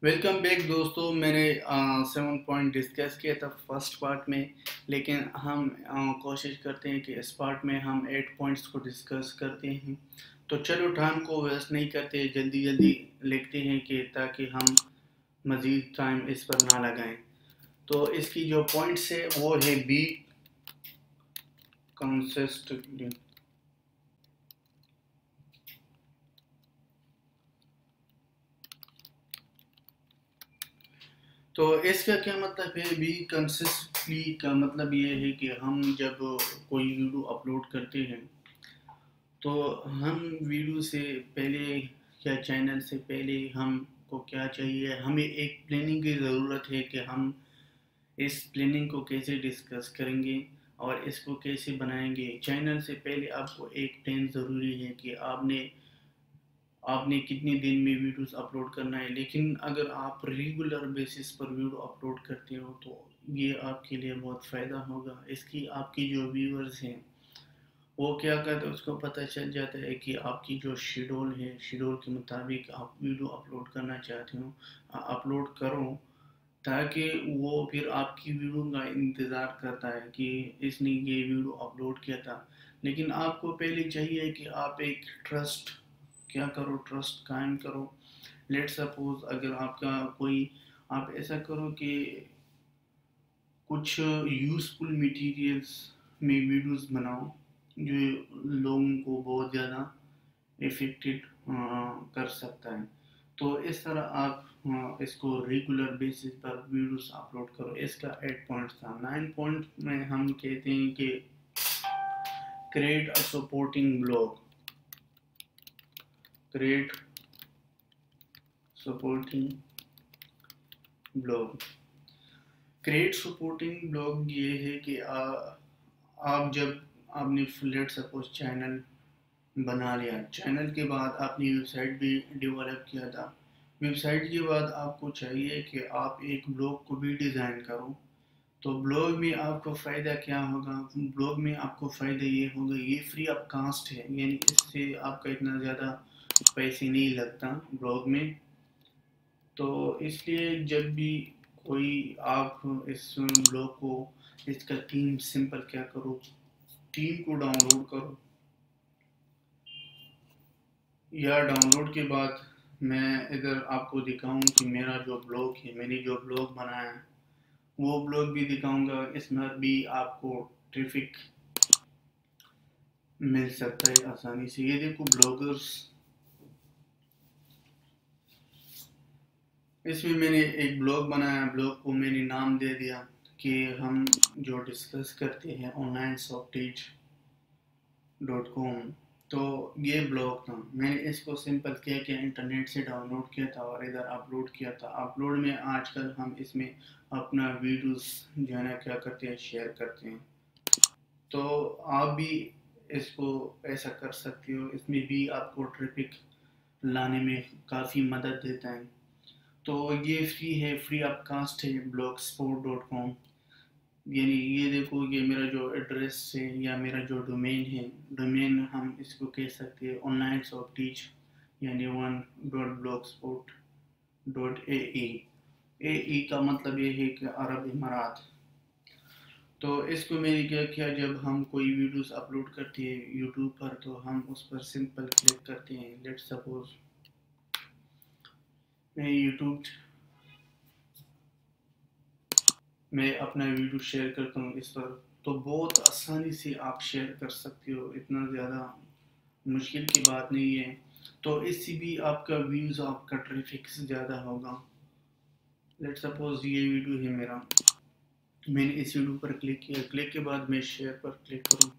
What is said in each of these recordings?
Welcome back दोस्तों। मैंने 7 point discuss किया था फर्स्ट पार्ट में, लेकिन हम कोशिश करते हैं कि इस पार्ट में हम 8 पॉइंट्स को डिस्कस करते हैं। तो चलो टाइम को वेस्ट नहीं करते, जल्दी जल्दी लिखते हैं कि ताकि हम मज़ीद टाइम इस पर ना लगाएं। तो इसकी जो पॉइंट्स है वो है बी कंसिस्टेंटली। तो इसका क्या मतलब है? बी कंसिस्टेंटली का मतलब ये है कि हम जब कोई वीडियो अपलोड करते हैं तो हम वीडियो से पहले या चैनल से पहले हमको क्या चाहिए, हमें एक प्लानिंग की ज़रूरत है कि हम इस प्लानिंग को कैसे डिस्कस करेंगे और इसको कैसे बनाएंगे। चैनल से पहले आपको एक प्लान ज़रूरी है कि आपने आपने कितने दिन में वीडियोस अपलोड करना है। लेकिन अगर आप रेगुलर बेसिस पर वीडियो अपलोड करते हो तो ये आपके लिए बहुत फ़ायदा होगा। इसकी आपकी जो व्यूअर्स हैं वो क्या करते हैं, उसको पता चल जाता है कि आपकी जो शेड्यूल है, शेड्यूल के मुताबिक आप वीडियो अपलोड करना चाहते हो, अपलोड करो, ताकि वो फिर आपकी वीडियो का इंतज़ार करता है कि इसने ये वीडियो अपलोड किया था। लेकिन आपको पहले चाहिए कि आप एक ट्रस्ट क्या करो, ट्रस्ट कायम करो। लेट सपोज अगर आपका कोई, आप ऐसा करो कि कुछ यूज़फुल मटेरियल्स में वीडियोस बनाओ जो लोगों को बहुत ज़्यादा इफ़ेक्टेड कर सकता है। तो इस तरह आप इसको रेगुलर बेसिस पर वीडियोस अपलोड करो। इसका 8 पॉइंट्स था। 9 पॉइंट में हम कहते हैं कि create a supporting blog. Create supporting blog. Create supporting blog ये है कि आप जब आपने लेट सपोज चैनल बना लिया, चैनल के बाद आपने वेबसाइट भी डेवलप किया था, वेबसाइट के बाद आपको चाहिए कि आप एक ब्लॉग को भी डिज़ाइन करो। तो ब्लॉग में आपको फ़ायदा क्या होगा? ब्लॉग में आपको फ़ायदा ये होगा, ये फ्री ऑफ कास्ट है, यानी इससे आपका इतना ज़्यादा पैसे नहीं लगता ब्लॉग में। तो इसलिए जब भी कोई आप इस ब्लॉग को, इसका थीम सिंपल क्या करो, थीम को डाउनलोड करो, या डाउनलोड के बाद मैं इधर आपको दिखाऊं कि मेरा जो ब्लॉग है, मैंने जो ब्लॉग बनाया है वो ब्लॉग भी दिखाऊंगा। इसमें भी आपको ट्रैफिक मिल सकता है आसानी से। ये देखो ब्लॉगर्स, इसमें मैंने एक ब्लॉग बनाया, ब्लॉग को मैंने नाम दे दिया कि हम जो डिस्कस करते हैं ऑनलाइन शॉर्टेज .com। तो ये ब्लॉग था, मैंने इसको सिंपल किया कि इंटरनेट से डाउनलोड किया था और इधर अपलोड किया था। अपलोड में आजकल हम इसमें अपना वीडियोस जो है ना क्या करते हैं, शेयर करते हैं। तो आप भी इसको ऐसा कर सकते हो, इसमें भी आपको ट्रैफिक लाने में काफ़ी मदद देता है। तो ये फ्री है, फ्री ऑफ कास्ट है blogspot.com। यानी ये देखो, ये मेरा जो एड्रेस है या मेरा जो डोमेन है, डोमेन हम इसको कह सकते हैं ऑनलाइन शॉप टीच यानी 1.blogspot.ae। ए का मतलब ये है कि अरब इमारात। तो इसको मैंने क्या किया, जब हम कोई वीडियोस अपलोड करते हैं यूट्यूब पर तो हम उस पर सिंपल क्लिक करते हैं। लेट सपोज मैं यूट्यूब में अपना वीडियो शेयर करता हूँ इस पर, तो बहुत आसानी से आप शेयर कर सकते हो, इतना ज़्यादा मुश्किल की बात नहीं है। तो इससे भी आपका व्यूज़, आपका ट्रैफिक ज़्यादा होगा। लेट सपोज ये वीडियो है मेरा, मैंने इस वीडियो पर क्लिक किया, क्लिक के बाद मैं शेयर पर क्लिक करूँ,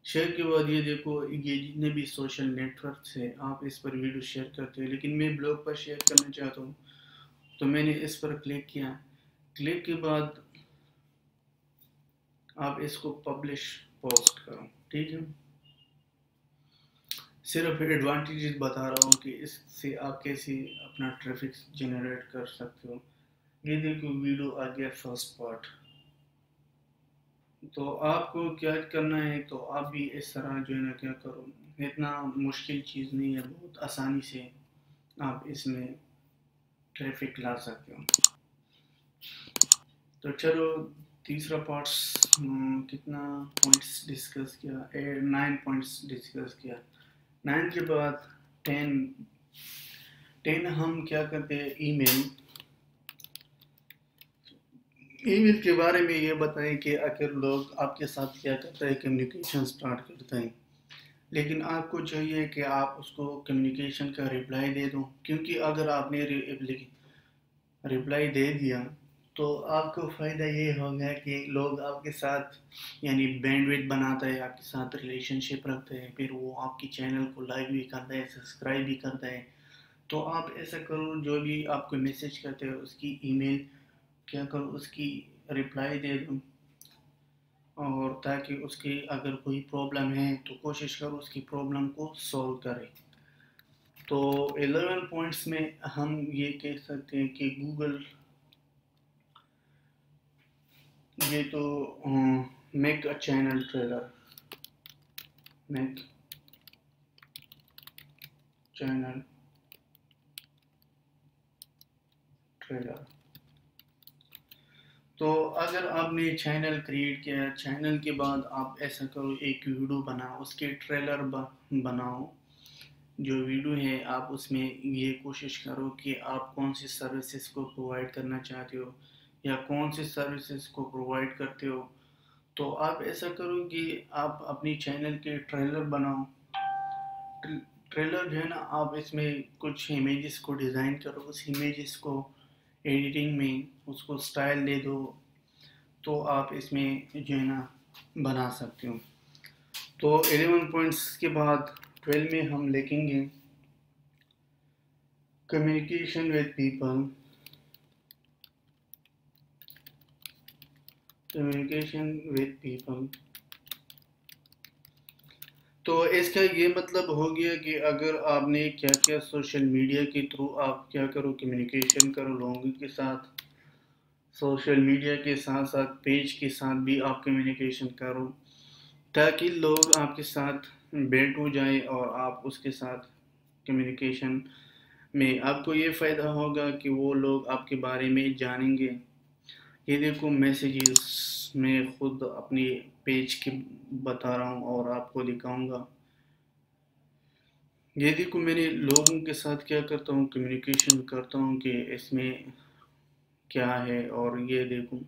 शेयर के बाद ये देखो, ये जितने भी सोशल नेटवर्क्स हैं आप इस पर वीडियो शेयर करते हो, लेकिन मैं ब्लॉग पर शेयर करना चाहता हूँ। तो मैंने इस पर क्लिक किया, क्लिक के बाद आप इसको पब्लिश पोस्ट करो, ठीक है। सिर्फ एडवांटेजेस बता रहा हूँ कि इससे आप कैसे अपना ट्रैफिक जनरेट कर सकते हो। ये देखो वीडियो आ गया फर्स्ट पार्ट। तो आपको क्या करना है, तो आप भी इस तरह जो है ना क्या करो, इतना मुश्किल चीज़ नहीं है, बहुत आसानी से आप इसमें ट्रैफिक ला सकते हो। तो चलो तीसरा पार्ट्स कितना पॉइंट्स डिस्कस किया, 9 पॉइंट्स डिस्कस किया। 9 के बाद 10 10 हम क्या करते हैं, ईमेल। ईमेल के बारे में ये बताएं कि आखिर लोग आपके साथ क्या करते हैं, कम्युनिकेशन स्टार्ट करते हैं। लेकिन आपको चाहिए कि आप उसको कम्युनिकेशन का रिप्लाई दे दो, क्योंकि अगर आपने रिप्लाई दे दिया तो आपको फ़ायदा ये होगा कि लोग आपके साथ यानी बैंडविड्थ बनाता है, आपके साथ रिलेशनशिप रखते हैं, फिर वो आपकी चैनल को लाइक भी करता है, सब्सक्राइब भी करता है। तो आप ऐसा करो, जो भी आपको मैसेज करते हो उसकी ईमेल क्या करो, उसकी रिप्लाई दे दो, और ताकि उसकी अगर कोई प्रॉब्लम है तो कोशिश करो उसकी प्रॉब्लम को सॉल्व करें। तो 11 पॉइंट्स में हम ये कह सकते हैं कि गूगल ये तो make a channel trailer, make channel trailer. तो अगर आपने चैनल क्रिएट किया, चैनल के बाद आप ऐसा करो, एक वीडियो बनाओ, उसके ट्रेलर बनाओ। जो वीडियो है आप उसमें ये कोशिश करो कि आप कौन सी सर्विसेज को प्रोवाइड करना चाहते हो या कौन सी सर्विसेज को प्रोवाइड करते हो। तो आप ऐसा करो कि आप अपनी चैनल के ट्रेलर बनाओ। ट्रेलर जो है ना, आप इसमें कुछ इमेजेस को डिज़ाइन करो, उस इमेजेस को एडिटिंग में उसको स्टाइल दे दो, तो आप इसमें जो है ना बना सकते हो। तो 11 पॉइंट्स के बाद 12 में हम लिखेंगे communication with people, communication with people. तो इसका ये मतलब हो गया कि अगर आपने क्या क्या सोशल मीडिया के थ्रू आप क्या करो, कम्युनिकेशन करो लोगों के साथ, सोशल मीडिया के साथ साथ पेज के साथ भी आप कम्युनिकेशन करो, ताकि लोग आपके साथ बैठ हो जाए और आप उसके साथ कम्युनिकेशन में आपको ये फ़ायदा होगा कि वो लोग आपके बारे में जानेंगे। ये देखो मैसेजेस मैं खुद अपनी पेज के बता रहा हूँ और आपको दिखाऊंगा। ये देखो मैंने लोगों के साथ क्या करता हूँ, कम्युनिकेशन करता हूँ कि इसमें क्या है, और ये देखो।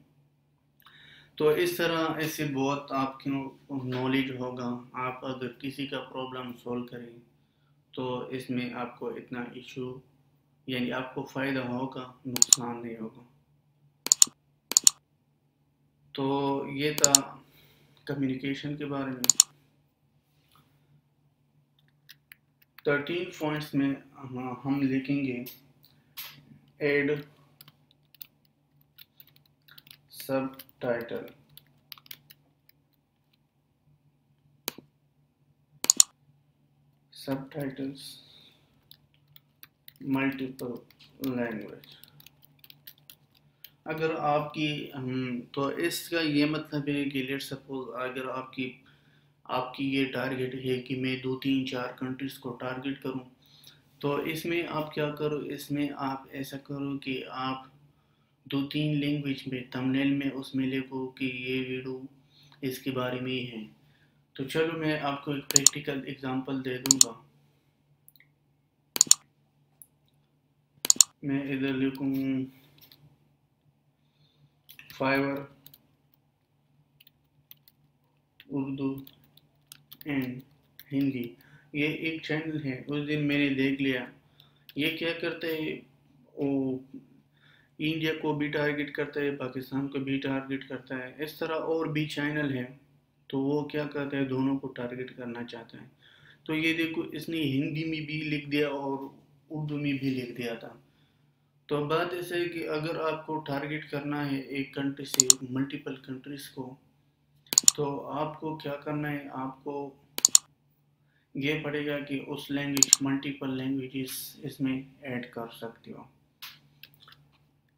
तो इस तरह ऐसे बहुत आपको नॉलेज होगा। आप अगर किसी का प्रॉब्लम सॉल्व करें तो इसमें आपको इतना इशू यानी आपको फ़ायदा होगा, नुकसान नहीं होगा। तो ये था कम्युनिकेशन के बारे में। 13 पॉइंट्स में हम लिखेंगे एड सब टाइटल, सब टाइटल्स मल्टीपल लैंग्वेज। अगर आपकी तो इसका ये मतलब है कि लेट सपोज अगर आपकी आपकी ये टारगेट है कि मैं 2 3 4 कंट्रीज़ को टारगेट करूं, तो इसमें आप क्या करो, इसमें आप ऐसा करो कि आप 2 3 लैंग्वेज में थंबनेल में उसमें लिखो कि ये वीडियो इसके बारे में ही है। तो चलो मैं आपको एक प्रैक्टिकल एग्जांपल दे दूंगा। मैं इधर लिखूँ फाइवर उर्दू एंड हिंदी। ये एक चैनल है, उस दिन मैंने देख लिया ये क्या करता है, वो इंडिया को भी टारगेट करता है, पाकिस्तान को भी टारगेट करता है, इस तरह और भी चैनल है। तो वो क्या करता है, दोनों को टारगेट करना चाहता है। तो ये देखो इसने हिंदी में भी लिख दिया और उर्दू में भी लिख दिया था। तो बात ऐसे है कि अगर आपको टारगेट करना है एक कंट्री से मल्टीपल कंट्रीज़ को, तो आपको क्या करना है, आपको ये पड़ेगा कि उस लैंग्वेज मल्टीपल लैंग्वेजेस इसमें ऐड कर सकते हो।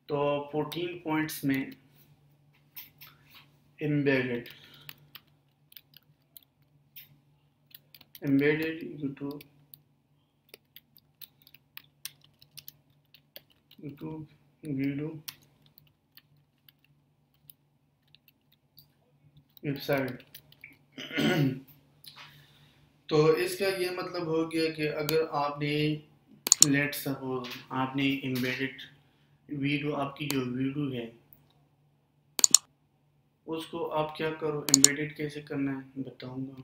तो 14 पॉइंट्स में embedded, embedded YouTube YouTube video website. तो इसका ये मतलब हो गया कि अगर आपने लेट सपोज आपने एम्बेडेड वीडियो, आपकी जो वीडियो है उसको आप क्या करो, एम्बेडेड कैसे करना है बताऊंगा।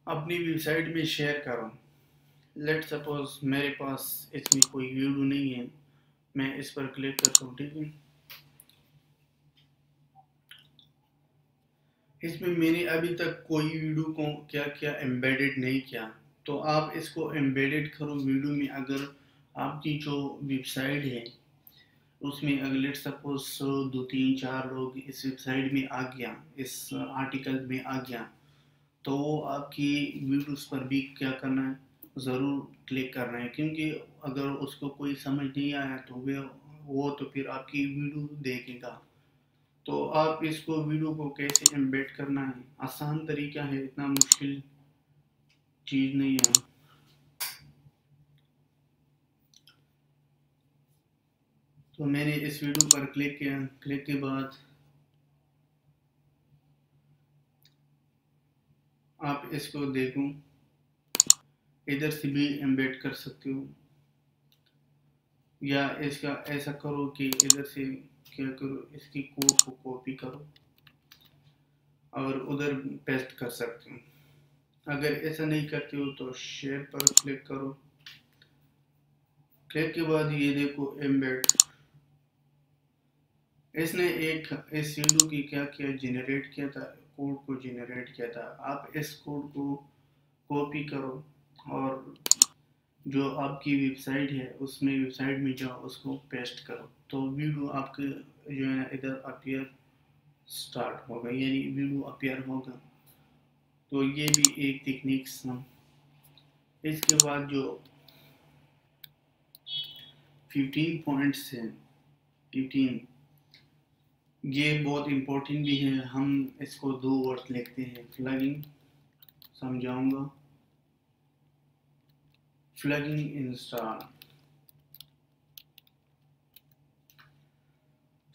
अपनी वेबसाइट में शेयर करो। लेट सपोज मेरे पास इसमें कोई वीडियो नहीं है, मैं इस पर क्लिक करता हूँ, ठीक है। इसमें मैंने अभी तक कोई वीडियो को क्या क्या एम्बेडेड नहीं किया, तो आप इसको एम्बेडेड करो वीडियो में। अगर आपकी जो वेबसाइट है उसमें अगर लेट सपोज 2 3 4 लोग इस वेबसाइट में आ गया, इस आर्टिकल में आ गया, तो आपकी वीडियोस पर भी क्या करना है, ज़रूर क्लिक करना है। क्योंकि अगर उसको कोई समझ नहीं आया तो वो तो फिर आपकी वीडियो देखेगा। तो आप इसको वीडियो को कैसे एम्बेड करना है, आसान तरीका है, इतना मुश्किल चीज़ नहीं है। तो मैंने इस वीडियो पर क्लिक किया, क्लिक के बाद आप इसको देखो, इधर से भी एम्बेड कर सकते हो, या इसका ऐसा करो कि इधर से क्या करो, इसकी कोड को कॉपी करो और उधर पेस्ट कर सकते हो। अगर ऐसा नहीं करते हो तो शेयर पर क्लिक करो। क्लिक के बाद ये देखो एम्बेड, इसने एक इस वीडियो की क्या किया, जनरेट किया था, कोड को जनरेट किया था। आप इस कोड को कॉपी करो और जो आपकी वेबसाइट है उसमें वेबसाइट में जाओ, उसको पेस्ट करो, तो वीडियो आपके जो है ना इधर अपीयर स्टार्ट होगा, यानी वीडियो अपीयर होगा। तो ये भी एक टेक्निक्स था। इसके बाद जो 15 पॉइंट्स हैं, 15, ये बहुत इम्पोर्टेंट भी है। हम इसको 2 वर्ड लिखते हैं, फ्लगिंग, समझाऊंगा। फ्लगिंग इंस्टॉल,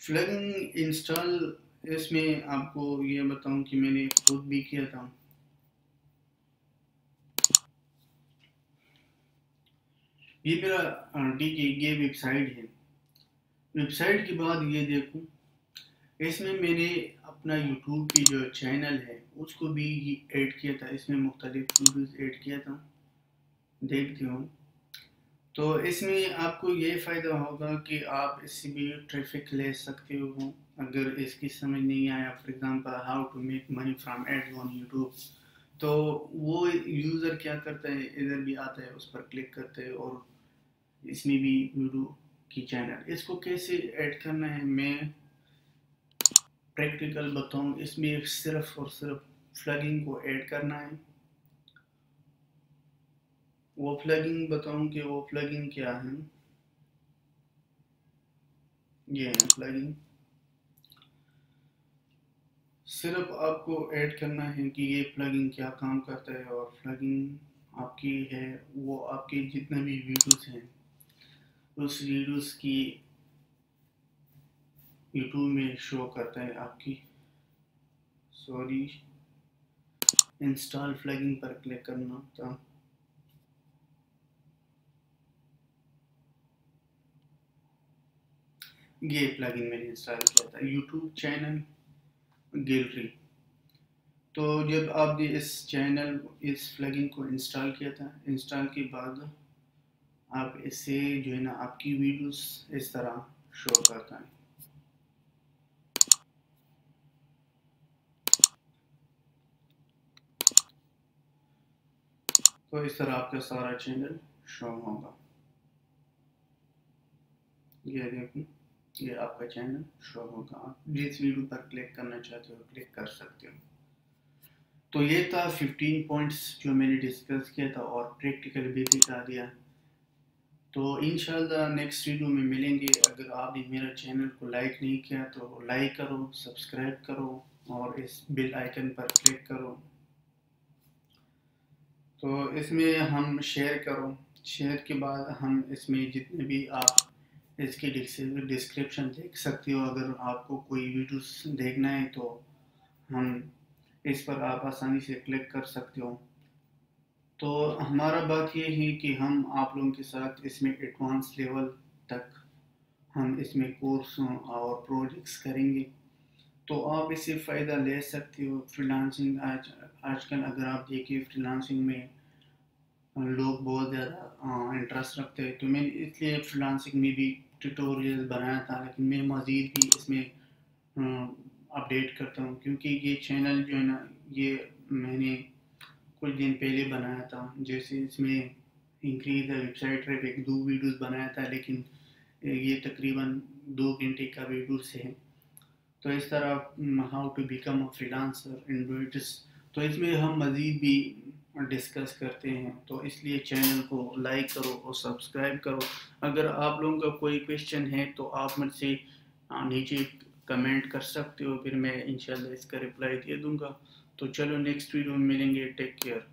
फ्लगिंग इंस्टॉल, इसमें आपको ये बताऊं कि मैंने खुद भी किया था। ये मेरा ठीक है, ये वेबसाइट है। वेबसाइट के बाद ये देखो, इसमें मैंने अपना यूट्यूब की जो चैनल है उसको भी ऐड किया था, इसमें मुख्तलिफ वीडियोस ऐड किया था, देखते हो। तो इसमें आपको ये फ़ायदा होगा कि आप इससे भी ट्रैफिक ले सकते हो। अगर इसकी समझ नहीं आया, for example how to make money from ads on YouTube, तो वो यूज़र क्या करता है, इधर भी आता है, उस पर क्लिक करता है और इसमें भी वीडियो की चैनल, इसको कैसे ऐड करना है मैं प्रैक्टिकल बताऊँ। इसमें सिर्फ और सिर्फ फ्लगिंग को ऐड करना है। वो फ्लगिंग बताऊँ कि वो फ्लगिंग क्या है, ये है फ्लगिंग। सिर्फ आपको ऐड करना है कि ये प्लगइन क्या काम करता है, और प्लगइन आपकी है वो आपके जितने भी वीडियोस हैं उस वीडियोस की यूट्यूब में शो करता है आपकी। सॉरी, इंस्टॉल प्लगइन पर क्लिक करना था। ये प्लगइन मैंने इंस्टॉल किया था, यूट्यूब चैनल गैलरी। तो जब आपने इस चैनल इस प्लगइन को इंस्टॉल किया था, इंस्टॉल के बाद आप इससे जो है ना आपकी वीडियोस इस तरह शो करता है। तो इस तरह आपका सारा चैनल शो होगा। ये देखो, ये आपका चैनल शो होगा। आप जिस वीडियो पर क्लिक करना चाहते हो क्लिक कर सकते हो। तो ये था 15 पॉइंट्स जो मैंने डिस्कस किया था और प्रैक्टिकल भी दिखा दिया। तो इंशाल्लाह नेक्स्ट वीडियो में मिलेंगे। अगर आपने मेरा चैनल को लाइक नहीं किया तो लाइक करो, सब्सक्राइब करो और इस बेल आइकन पर क्लिक करो। तो इसमें हम शेयर करो शेयर के बाद हम इसमें जितने भी आप इसके डिस्क्रिप्शन देख सकते हो। अगर आपको कोई वीडियोस देखना है तो हम इस पर आप आसानी से क्लिक कर सकते हो। तो हमारा बात ये है कि हम आप लोगों के साथ इसमें एडवांस लेवल तक हम इसमें कोर्स और प्रोजेक्ट्स करेंगे। तो आप इससे फ़ायदा ले सकते हो। फ्रीलांसिंग आजकल अगर आप देखिए फ्रीलांसिंग में लोग बहुत ज़्यादा इंटरेस्ट रखते हैं। तो मैंने इसलिए फ्रीलांसिंग में भी ट्यूटोरियल बनाया था, लेकिन मैं मज़ीद भी इसमें अपडेट करता हूँ, क्योंकि ये चैनल जो है ना, ये मैंने कुछ दिन पहले बनाया था। जैसे इसमें increase the website traffic 2 videos बनाया था, लेकिन ये तकरीबन 2 घंटे का वीडियोस है। तो इस तरह how to become a freelancer in videos, तो इसमें हम मज़ीद भी डिस्कस करते हैं। तो इसलिए चैनल को लाइक करो और सब्सक्राइब करो। अगर आप लोगों का कोई क्वेश्चन है तो आप मुझसे नीचे कमेंट कर सकते हो, फिर मैं इंशाल्लाह इसका रिप्लाई दे दूँगा। तो चलो नेक्स्ट वीडियो में मिलेंगे। Take care.